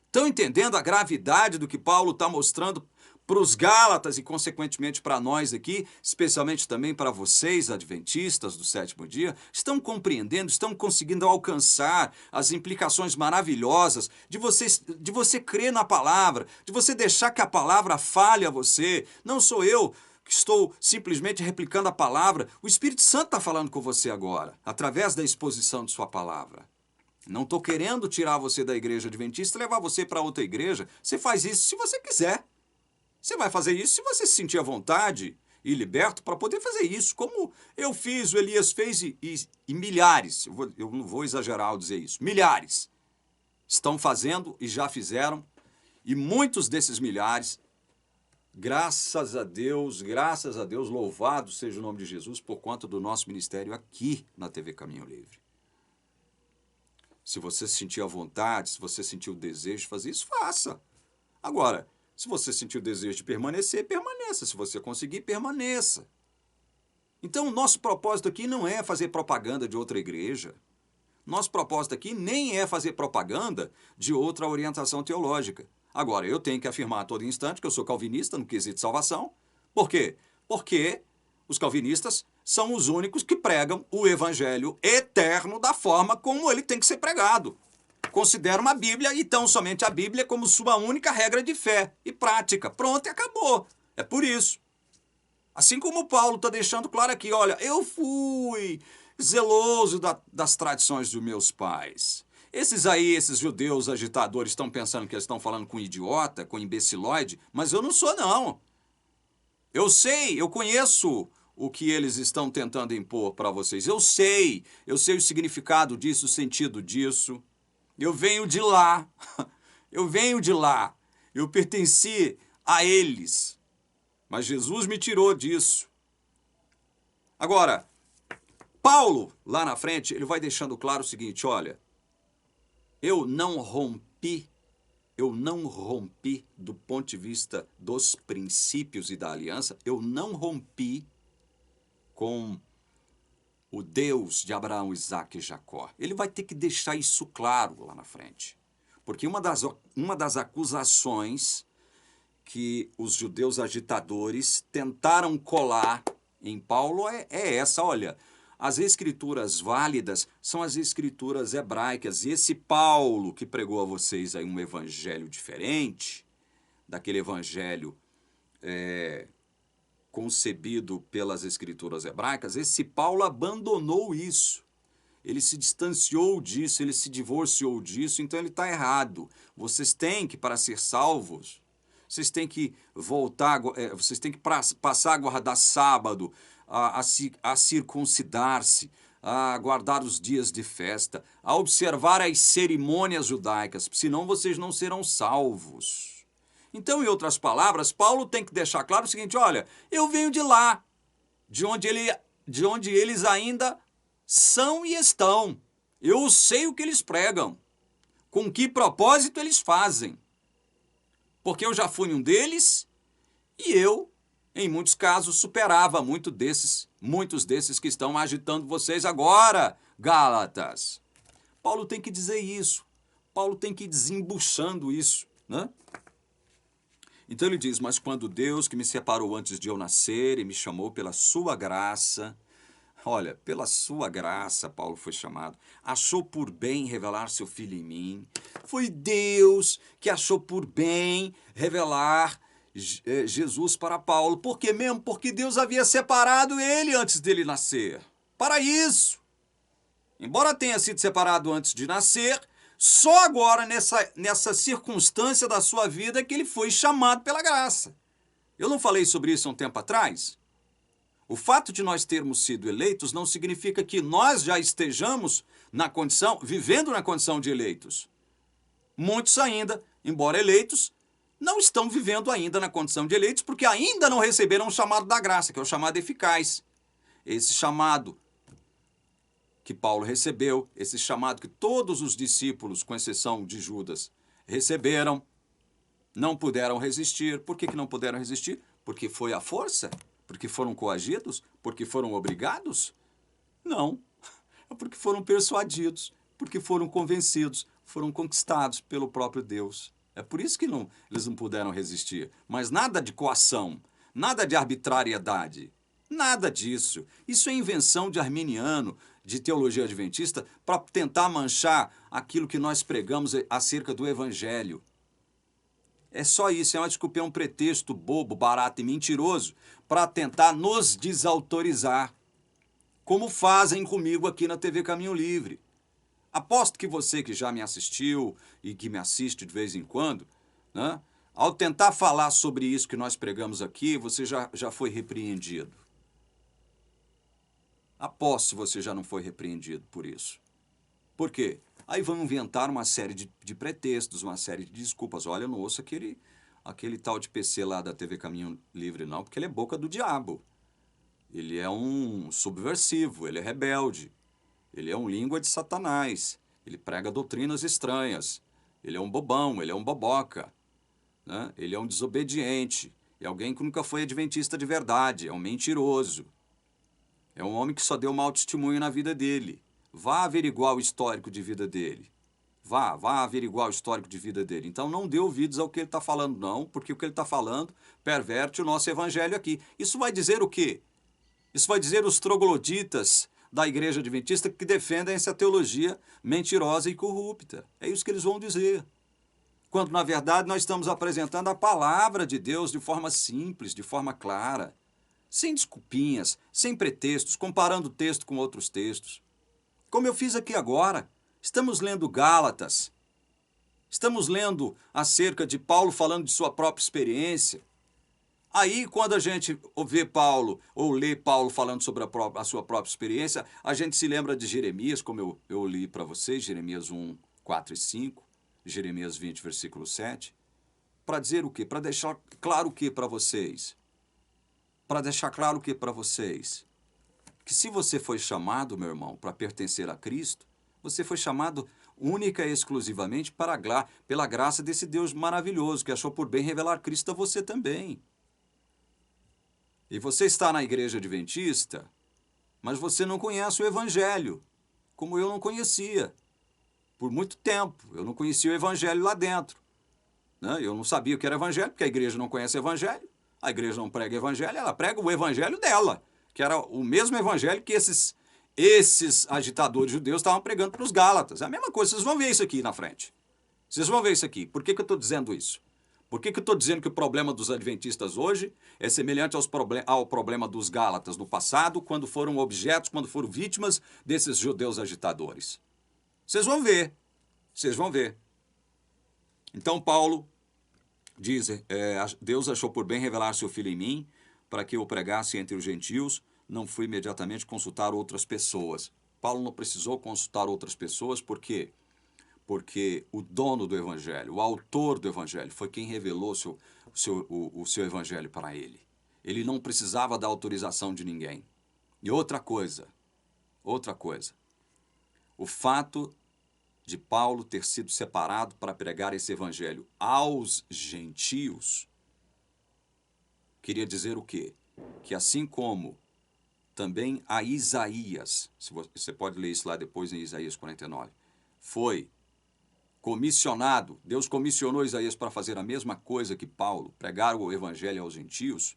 Estão entendendo a gravidade do que Paulo está mostrando para os Gálatas e, consequentemente, para nós aqui, especialmente também para vocês, adventistas do sétimo dia? Estão compreendendo, estão conseguindo alcançar as implicações maravilhosas de você crer na palavra, de você deixar que a palavra fale a você. Não sou eu que estou simplesmente replicando a palavra. O Espírito Santo está falando com você agora, através da exposição de sua palavra. Não estou querendo tirar você da igreja adventista e levar você para outra igreja. Você faz isso se você quiser. Você vai fazer isso se você se sentir à vontade e liberto para poder fazer isso, como eu fiz, o Elias fez e milhares, eu não vou exagerar ao dizer isso, milhares estão fazendo e já fizeram, e muitos desses milhares, graças a Deus, louvado seja o nome de Jesus por conta do nosso ministério aqui na TV Caminho Livre. Se você se sentir à vontade, se você sentir o desejo de fazer isso, faça. Agora, se você sentir o desejo de permanecer, permaneça. Se você conseguir, permaneça. Então, o nosso propósito aqui não é fazer propaganda de outra igreja. Nosso propósito aqui nem é fazer propaganda de outra orientação teológica. Agora, eu tenho que afirmar a todo instante que eu sou calvinista no quesito de salvação. Por quê? Porque os calvinistas são os únicos que pregam o evangelho eterno da forma como ele tem que ser pregado. Consideram a Bíblia e tão somente a Bíblia como sua única regra de fé e prática. Pronto, e acabou. É por isso. Assim como Paulo está deixando claro aqui, olha, eu fui zeloso das tradições dos meus pais. Esses judeus agitadores estão pensando que eles estão falando com idiota, com imbecilóide, mas eu não sou, não. Eu sei, eu conheço o que eles estão tentando impor para vocês. Eu sei o significado disso, o sentido disso. Eu venho de lá, eu pertenci a eles, mas Jesus me tirou disso. Agora, Paulo, lá na frente, ele vai deixando claro o seguinte, olha, eu não rompi do ponto de vista dos princípios e da aliança, eu não rompi com o Deus de Abraão, Isaac e Jacó. Ele vai ter que deixar isso claro lá na frente. Porque uma das acusações que os judeus agitadores tentaram colar em Paulo é essa, olha, as escrituras válidas são as escrituras hebraicas, e esse Paulo que pregou a vocês aí um evangelho diferente, daquele evangelho concebido pelas escrituras hebraicas, esse Paulo abandonou isso. Ele se distanciou disso, ele se divorciou disso, então ele está errado. Vocês têm que, para ser salvos, vocês têm que voltar, vocês têm que passar a guardar sábado, a circuncidar-se, a guardar os dias de festa, a observar as cerimônias judaicas, senão vocês não serão salvos. Então, em outras palavras, Paulo tem que deixar claro o seguinte, olha, eu venho de lá, de onde eles ainda são e estão. Eu sei o que eles pregam, com que propósito eles fazem. Porque eu já fui um deles e eu, em muitos casos, superava muitos desses que estão agitando vocês agora, Gálatas. Paulo tem que dizer isso. Paulo tem que ir desembuchando isso, né? Então ele diz, mas quando Deus, que me separou antes de eu nascer e me chamou pela sua graça, olha, pela sua graça, Paulo foi chamado, achou por bem revelar seu Filho em mim. Foi Deus que achou por bem revelar Jesus para Paulo. Por quê mesmo? Porque Deus havia separado ele antes dele nascer. Para isso. Embora tenha sido separado antes de nascer, só agora, nessa circunstância da sua vida, que ele foi chamado pela graça. Eu não falei sobre isso há um tempo atrás? O fato de nós termos sido eleitos não significa que nós já estejamos vivendo na condição de eleitos. Muitos ainda, embora eleitos, não estão vivendo ainda na condição de eleitos porque ainda não receberam o chamado da graça, que é o chamado eficaz. Esse chamado que Paulo recebeu, esse chamado que todos os discípulos, com exceção de Judas, receberam, não puderam resistir. Por que não puderam resistir? Porque foi à força? Porque foram coagidos? Porque foram obrigados? Não. É porque foram persuadidos, porque foram convencidos, foram conquistados pelo próprio Deus. É por isso que eles não puderam resistir. Mas nada de coação, nada de arbitrariedade, nada disso. Isso é invenção de arminiano, de teologia adventista, para tentar manchar aquilo que nós pregamos acerca do Evangelho. É só isso, é uma desculpa, é um pretexto bobo, barato e mentiroso para tentar nos desautorizar, como fazem comigo aqui na TV Caminho Livre. Aposto que você que já me assistiu e que me assiste de vez em quando, né, ao tentar falar sobre isso que nós pregamos aqui, você já foi repreendido. Aposto se você já não foi repreendido por isso. Por quê? Aí vão inventar uma série de pretextos, uma série de desculpas. Olha, eu não ouço aquele tal de PC lá da TV Caminho Livre, não, porque ele é boca do diabo. Ele é um subversivo, ele é rebelde. Ele é um língua de Satanás. Ele prega doutrinas estranhas. Ele é um bobão, ele é um boboca, né? Ele é um desobediente. É alguém que nunca foi adventista de verdade. É um mentiroso. É um homem que só deu mau testemunho na vida dele. Vá averiguar o histórico de vida dele. Vá averiguar o histórico de vida dele. Então não dê ouvidos ao que ele está falando, não, porque o que ele está falando perverte o nosso evangelho aqui. Isso vai dizer o quê? Isso vai dizer os trogloditas da igreja adventista que defendem essa teologia mentirosa e corrupta. É isso que eles vão dizer. Quando, na verdade, nós estamos apresentando a palavra de Deus de forma simples, de forma clara, sem desculpinhas, sem pretextos, comparando texto com outros textos. Como eu fiz aqui agora, estamos lendo Gálatas, estamos lendo acerca de Paulo falando de sua própria experiência. Aí, quando a gente vê Paulo, ou lê Paulo falando sobre a sua própria experiência, a gente se lembra de Jeremias, como eu li para vocês, Jeremias 1, 4 e 5, Jeremias 20, versículo 7, para dizer o quê? Para deixar claro o quê para vocês? Para deixar claro o que para vocês? Que se você foi chamado, meu irmão, para pertencer a Cristo, você foi chamado única e exclusivamente pela graça desse Deus maravilhoso, que achou por bem revelar Cristo a você também. E você está na igreja adventista, mas você não conhece o Evangelho, como eu não conhecia. Por muito tempo, eu não conhecia o Evangelho lá dentro, né? Eu não sabia o que era Evangelho, porque a igreja não conhece o Evangelho. A igreja não prega Evangelho, ela prega o Evangelho dela, que era o mesmo evangelho que esses agitadores judeus estavam pregando para os Gálatas. É a mesma coisa, vocês vão ver isso aqui na frente. Vocês vão ver isso aqui. Por que eu estou dizendo isso? Por que eu estou dizendo que o problema dos adventistas hoje é semelhante ao problema dos Gálatas no passado, quando foram objetos, quando foram vítimas desses judeus agitadores? Vocês vão ver. Vocês vão ver. Então Paulo diz, Deus achou por bem revelar seu Filho em mim, para que eu o pregasse entre os gentios, não fui imediatamente consultar outras pessoas. Paulo não precisou consultar outras pessoas, por quê? Porque o dono do evangelho, o autor do evangelho, foi quem revelou o seu evangelho para ele. Ele não precisava da autorização de ninguém. E outra coisa, o fato de Paulo ter sido separado para pregar esse evangelho aos gentios, queria dizer o quê? Que assim como também a Isaías, você pode ler isso lá depois em Isaías 49, foi comissionado, Deus comissionou Isaías para fazer a mesma coisa que Paulo, pregar o evangelho aos gentios,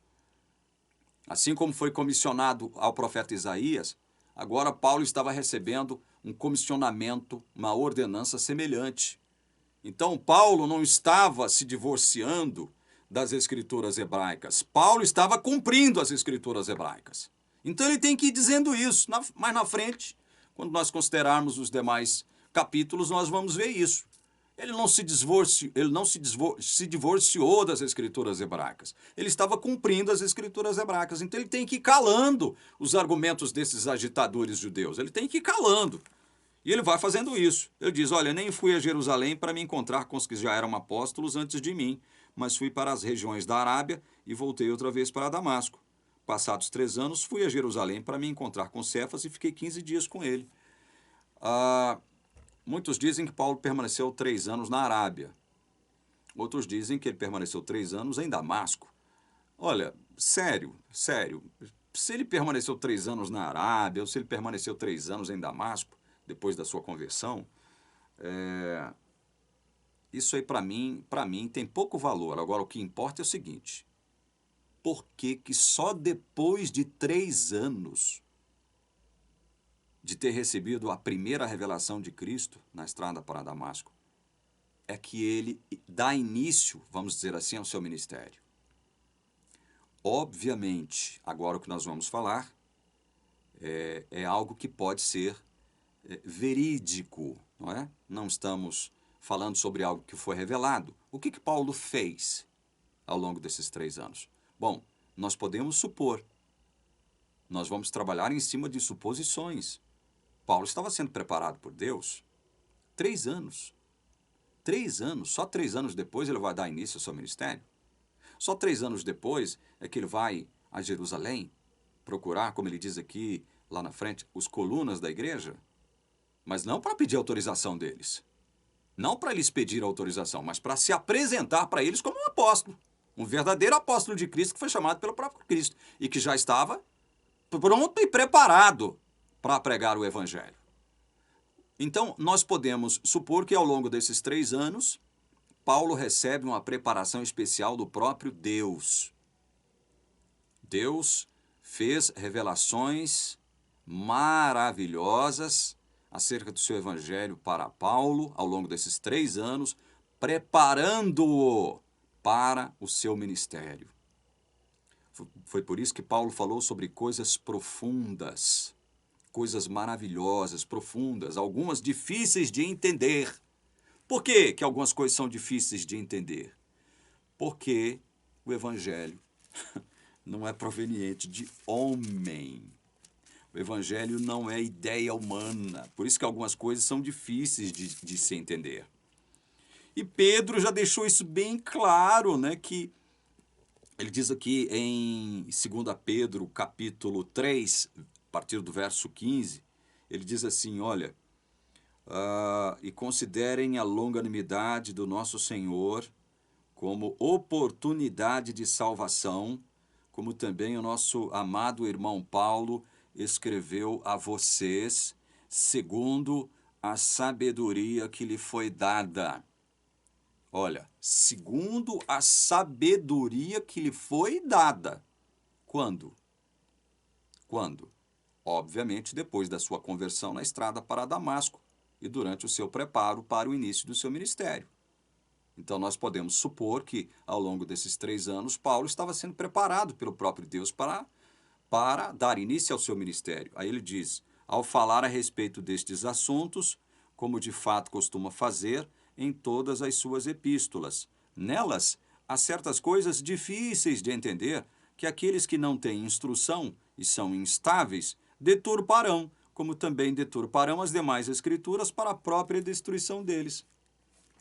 assim como foi comissionado ao profeta Isaías, agora Paulo estava recebendo um comissionamento, uma ordenança semelhante. Então Paulo não estava se divorciando das escrituras hebraicas, Paulo estava cumprindo as escrituras hebraicas. Então ele tem que ir dizendo isso. Mais na frente, quando nós considerarmos os demais capítulos, nós vamos ver isso. Ele não se divorciou das escrituras hebraicas. Ele estava cumprindo as escrituras hebraicas. Então ele tem que ir calando os argumentos desses agitadores judeus. Ele tem que ir calando. E ele vai fazendo isso. Ele diz, olha, nem fui a Jerusalém para me encontrar com os que já eram apóstolos antes de mim, mas fui para as regiões da Arábia e voltei outra vez para Damasco. Passados 3 anos, fui a Jerusalém para me encontrar com Cefas e fiquei 15 dias com ele. Muitos dizem que Paulo permaneceu 3 anos na Arábia. Outros dizem que ele permaneceu 3 anos em Damasco. Olha, sério. Se ele permaneceu 3 anos na Arábia, ou se ele permaneceu 3 anos em Damasco, depois da sua conversão, isso aí para mim tem pouco valor. Agora, o que importa é o seguinte: por que só depois de 3 anos de ter recebido a primeira revelação de Cristo na estrada para Damasco, é que ele dá início, vamos dizer assim, ao seu ministério? Obviamente, agora o que nós vamos falar é algo que pode ser verídico, não é? Não estamos falando sobre algo que foi revelado. O que Paulo fez ao longo desses 3 anos? Bom, nós podemos supor. Nós vamos trabalhar em cima de suposições. Paulo estava sendo preparado por Deus 3 anos. 3 anos. Só 3 anos depois ele vai dar início ao seu ministério. Só 3 anos depois é que ele vai a Jerusalém procurar, como ele diz aqui, lá na frente, os colunas da igreja. Mas não para pedir autorização deles. Não para eles pedir autorização, mas para se apresentar para eles como um apóstolo. Um verdadeiro apóstolo de Cristo que foi chamado pelo próprio Cristo e que já estava pronto e preparado para pregar o evangelho. Então, nós podemos supor que ao longo desses 3 anos, Paulo recebe uma preparação especial do próprio Deus. Deus fez revelações maravilhosas acerca do seu evangelho para Paulo ao longo desses 3 anos, preparando-o para o seu ministério. Foi por isso que Paulo falou sobre coisas profundas, coisas maravilhosas, profundas, algumas difíceis de entender. Por que algumas coisas são difíceis de entender? Porque o evangelho não é proveniente de homem. O evangelho não é ideia humana. Por isso que algumas coisas são difíceis de se entender. E Pedro já deixou isso bem claro, né? Que ele diz aqui em 2 Pedro, capítulo 3, a partir do verso 15, ele diz assim, olha, e considerem a longanimidade do nosso Senhor como oportunidade de salvação, como também o nosso amado irmão Paulo escreveu a vocês, segundo a sabedoria que lhe foi dada. Olha, segundo a sabedoria que lhe foi dada. Quando? Quando? Obviamente, depois da sua conversão na estrada para Damasco e durante o seu preparo para o início do seu ministério. Então, nós podemos supor que, ao longo desses 3 anos, Paulo estava sendo preparado pelo próprio Deus para dar início ao seu ministério. Aí ele diz, ao falar a respeito destes assuntos, como de fato costuma fazer em todas as suas epístolas. Nelas, há certas coisas difíceis de entender que aqueles que não têm instrução e são instáveis deturparão, como também deturparão as demais escrituras para a própria destruição deles.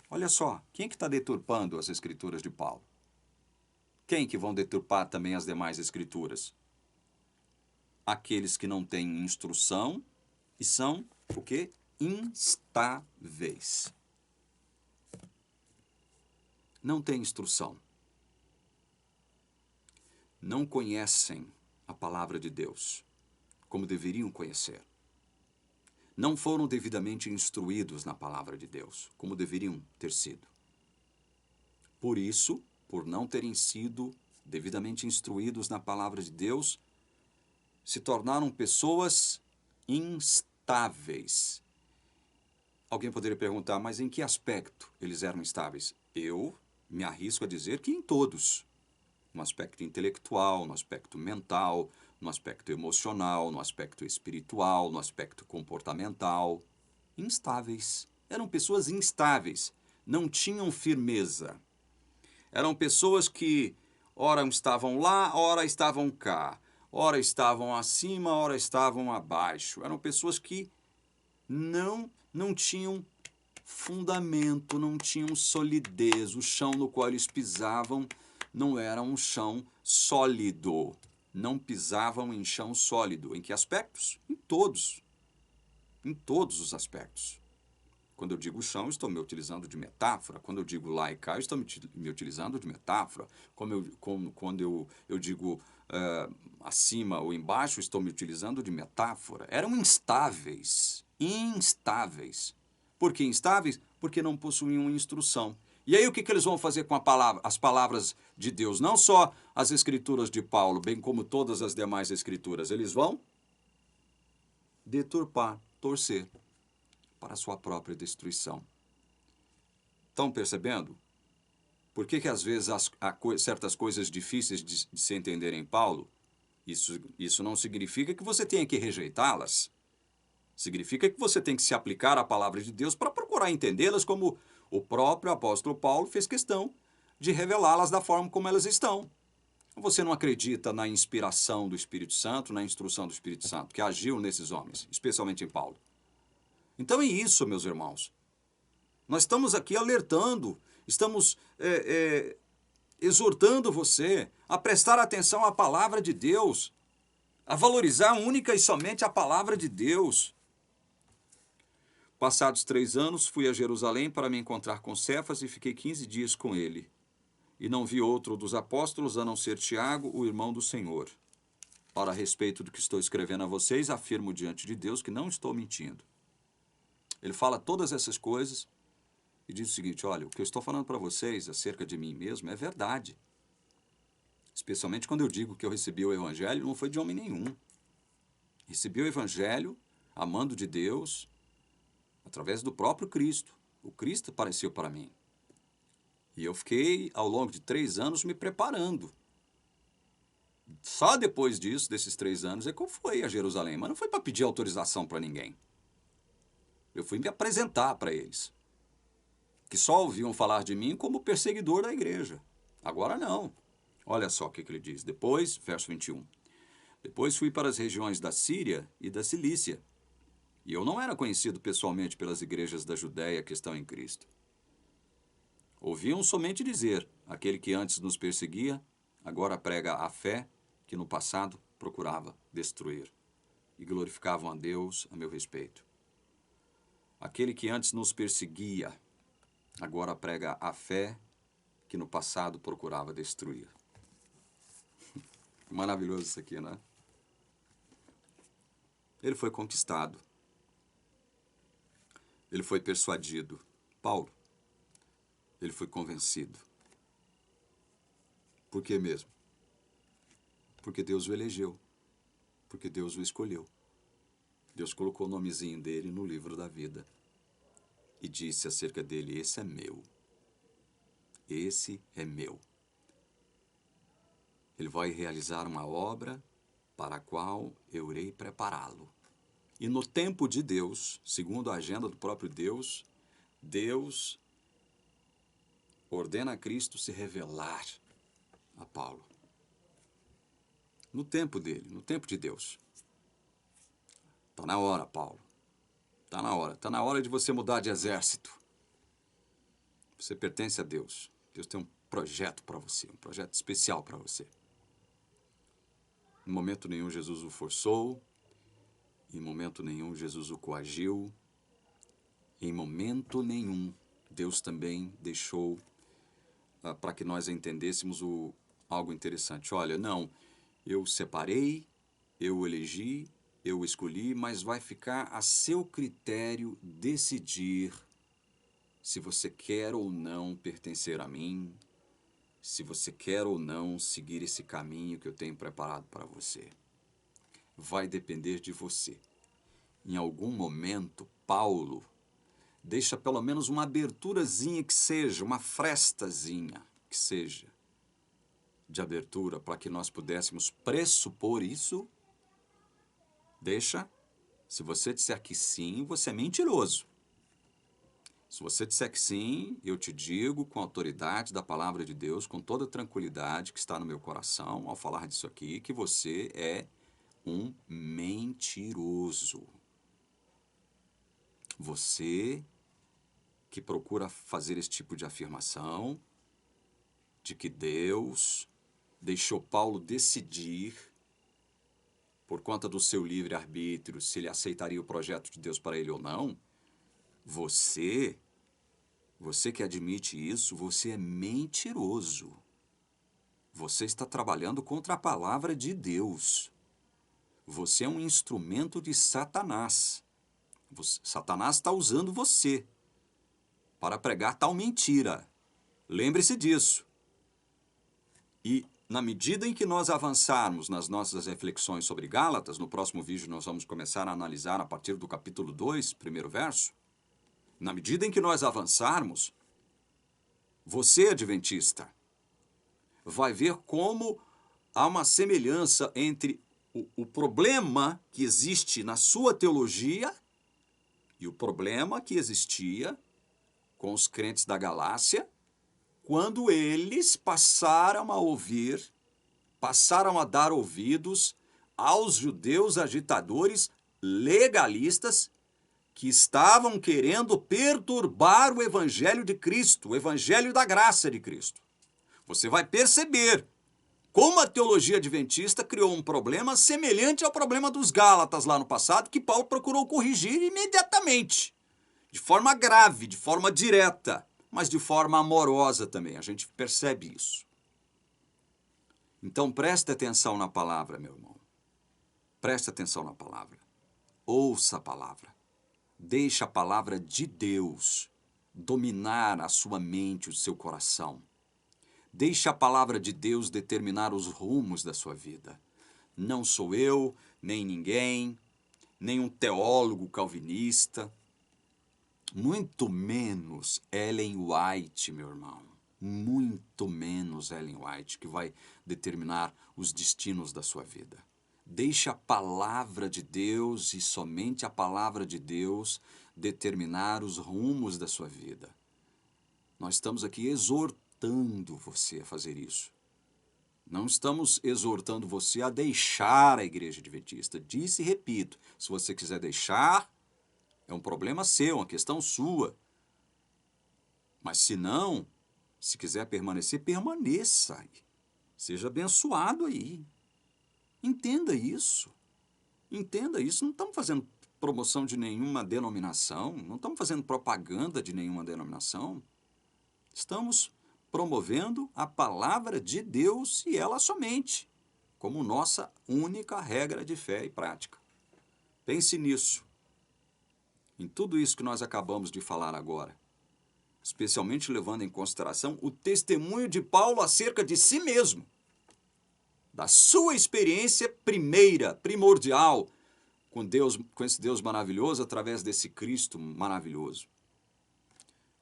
Olha só, quem é que está deturpando as escrituras de Paulo? Quem que vão deturpar também as demais escrituras? Aqueles que não têm instrução e são, o quê? Instáveis. Não têm instrução. Não conhecem a palavra de Deus como deveriam conhecer. Não foram devidamente instruídos na palavra de Deus, como deveriam ter sido. Por isso, por não terem sido devidamente instruídos na palavra de Deus, se tornaram pessoas instáveis. Alguém poderia perguntar, mas em que aspecto eles eram instáveis? Eu me arrisco a dizer que em todos. No aspecto intelectual, no aspecto mental, no aspecto emocional, no aspecto espiritual, no aspecto comportamental. Instáveis. Eram pessoas instáveis. Não tinham firmeza. Eram pessoas que ora estavam lá, ora estavam cá. Ora estavam acima, ora estavam abaixo. Eram pessoas que não tinham fundamento, não tinham solidez. O chão no qual eles pisavam não era um chão sólido. Não pisavam em chão sólido. Em que aspectos? Em todos. Em todos os aspectos. Quando eu digo chão, estou me utilizando de metáfora. Quando eu digo lá e cá, estou me utilizando de metáfora. Quando eu digo acima ou embaixo, estou me utilizando de metáfora. Eram instáveis. Instáveis. Por que instáveis? Porque não possuíam instrução. E aí o que eles vão fazer com as palavras de Deus? Não só as escrituras de Paulo, bem como todas as demais escrituras. Eles vão deturpar, torcer para a sua própria destruição. Estão percebendo? Por que às vezes há certas coisas difíceis de se entender em Paulo? Isso não significa que você tenha que rejeitá-las. Significa que você tem que se aplicar à palavra de Deus para procurar entendê-las, como o próprio apóstolo Paulo fez questão de revelá-las da forma como elas estão. Você não acredita na inspiração do Espírito Santo, na instrução do Espírito Santo, que agiu nesses homens, especialmente em Paulo. Então é isso, meus irmãos. Nós estamos aqui alertando, estamos exortando você a prestar atenção à palavra de Deus, a valorizar única e somente a palavra de Deus. Passados 3 anos, fui a Jerusalém para me encontrar com Cefas e fiquei 15 dias com ele. E não vi outro dos apóstolos a não ser Tiago, o irmão do Senhor. Ora, a respeito do que estou escrevendo a vocês, afirmo diante de Deus que não estou mentindo. Ele fala todas essas coisas e diz o seguinte, olha, o que eu estou falando para vocês acerca de mim mesmo é verdade. Especialmente quando eu digo que eu recebi o Evangelho, não foi de homem nenhum. Recebi o Evangelho, amando de Deus, através do próprio Cristo. O Cristo apareceu para mim. E eu fiquei, ao longo de 3 anos, me preparando. Só depois disso, desses 3 anos, é que eu fui a Jerusalém. Mas não foi para pedir autorização para ninguém. Eu fui me apresentar para eles, que só ouviam falar de mim como perseguidor da igreja. Agora não. Olha só o que ele diz. Depois, verso 21. Depois fui para as regiões da Síria e da Cilícia. E eu não era conhecido pessoalmente pelas igrejas da Judéia que estão em Cristo. Ouviam somente dizer, aquele que antes nos perseguia, agora prega a fé que no passado procurava destruir. E glorificavam a Deus a meu respeito. Aquele que antes nos perseguia, agora prega a fé que no passado procurava destruir. Maravilhoso isso aqui, né? Ele foi conquistado. Ele foi persuadido. Paulo, ele foi convencido. Por que mesmo? Porque Deus o elegeu. Porque Deus o escolheu. Deus colocou o nomezinho dele no livro da vida e disse acerca dele: esse é meu. Esse é meu. Ele vai realizar uma obra para a qual eu irei prepará-lo. E no tempo de Deus, segundo a agenda do próprio Deus, Deus ordena a Cristo se revelar a Paulo. No tempo dele, no tempo de Deus. Está na hora, Paulo. Está na hora. Está na hora de você mudar de exército. Você pertence a Deus. Deus tem um projeto para você, um projeto especial para você. Em momento nenhum Jesus o forçou, em momento nenhum Jesus o coagiu, em momento nenhum Deus também deixou para que nós entendêssemos algo interessante. Olha, não, eu separei, eu elegi, eu escolhi, mas vai ficar a seu critério decidir se você quer ou não pertencer a mim, se você quer ou não seguir esse caminho que eu tenho preparado para você. Vai depender de você. Em algum momento, Paulo deixa pelo menos uma aberturazinha que seja, uma frestazinha que seja de abertura para que nós pudéssemos pressupor isso. Deixa. Se você disser que sim, você é mentiroso. Se você disser que sim, eu te digo com a autoridade da palavra de Deus, com toda a tranquilidade que está no meu coração ao falar disso aqui, que você é um mentiroso. Você que procura fazer esse tipo de afirmação, de que Deus deixou Paulo decidir, por conta do seu livre-arbítrio, se ele aceitaria o projeto de Deus para ele ou não, você que admite isso, você é mentiroso. Você está trabalhando contra a palavra de Deus. Você é um instrumento de Satanás. Satanás está usando você para pregar tal mentira. Lembre-se disso. E na medida em que nós avançarmos nas nossas reflexões sobre Gálatas, no próximo vídeo nós vamos começar a analisar a partir do capítulo 2, primeiro verso. Na medida em que nós avançarmos, você, adventista, vai ver como há uma semelhança entre o problema que existe na sua teologia e o problema que existia com os crentes da Galácia, quando eles passaram a ouvir, passaram a dar ouvidos aos judeus agitadores legalistas que estavam querendo perturbar o evangelho de Cristo, o evangelho da graça de Cristo. Você vai perceber como a teologia adventista criou um problema semelhante ao problema dos Gálatas lá no passado, que Paulo procurou corrigir imediatamente, de forma grave, de forma direta, mas de forma amorosa também. A gente percebe isso. Então preste atenção na palavra, meu irmão. Preste atenção na palavra. Ouça a palavra. Deixe a palavra de Deus dominar a sua mente, o seu coração. Deixe a palavra de Deus determinar os rumos da sua vida. Não sou eu, nem ninguém, nem um teólogo calvinista, muito menos Ellen White, meu irmão. Muito menos Ellen White, que vai determinar os destinos da sua vida. Deixe a palavra de Deus e somente a palavra de Deus determinar os rumos da sua vida. Nós estamos aqui exortando você a fazer isso. Não estamos exortando você a deixar a igreja adventista. Disse e repito, se você quiser deixar, é um problema seu, uma questão sua. Mas se não, se quiser permanecer, permaneça. Seja abençoado aí. Entenda isso. Entenda isso. Não estamos fazendo promoção de nenhuma denominação, não estamos fazendo propaganda de nenhuma denominação. Estamos promovendo a palavra de Deus e ela somente, como nossa única regra de fé e prática. Pense nisso. Em tudo isso que nós acabamos de falar agora, especialmente levando em consideração o testemunho de Paulo acerca de si mesmo. da sua experiência primeira, primordial, com Deus, com esse Deus maravilhoso, através desse Cristo maravilhoso.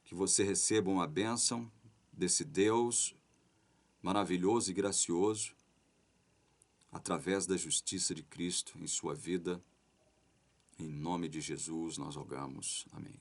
Que você receba uma bênção desse Deus maravilhoso e gracioso, através da justiça de Cristo em sua vida. Em nome de Jesus nós rogamos. Amém.